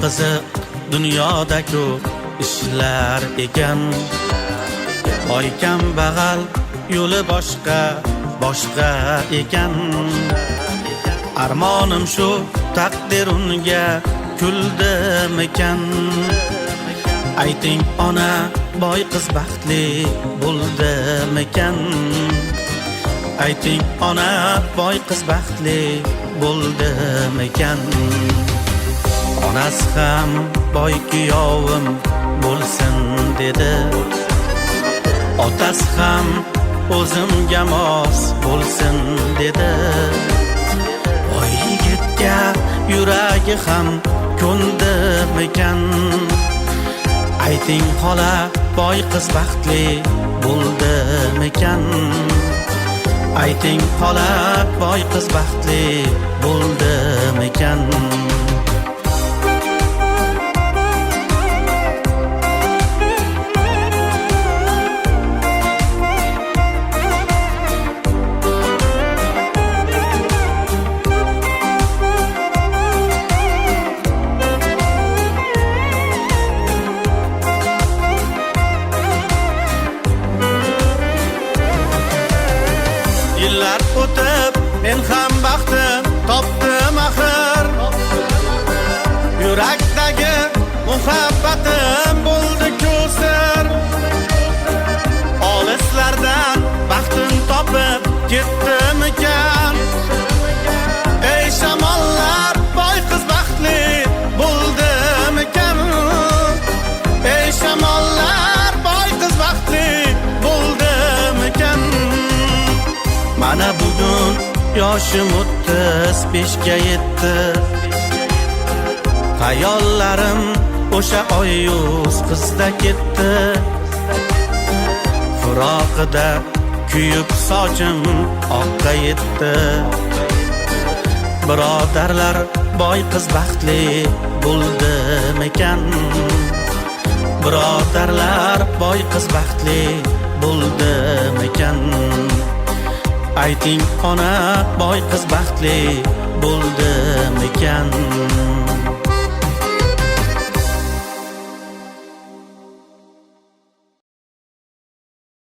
qiziq dunyoda ko'p ishlar ekan. Boy kambag'al yo'li boshqa ekan. Armonim shu taqdir unga kuldimikan. Ayting ona, boy qiz baxtli bo'ldimikan? Ayting ona, boy qiz baxtli bo'ldimikan? Onasi ham boy kuyovim bo'lsin dedi. Otasi ham o'zimga mos bo'lsin dedi. Boy yigitga yuragi ham ko'ndimikan? Ayting xola, boy qiz baxtli bo'ldimikan? Ayting xola, boy qiz baxtli bo'ldimikan? Yillar o'tib, men ham baxtim topdim axir. Yurakdagi muhabbatim bo'ldi ko'sir. Olislardan baxtim topib ketdimikan? Ey shamollar, boy qiz baxtli bo'ldimikan? Ey shamollar, boy qiz baxtli bo'ldimikan? Mana bugun yoshim 35 ga yetdi. Xayollarim o'sha oyuz qizda ketdi. Firoqida kuyib sochim oqqa yetdi. Birodarlar, boy qiz baxtli bo'ldimikan? Birodarlar, boy qiz baxtli bo'ldimikan? Ayting ona, boy qiz baxtli bo'ldimikan?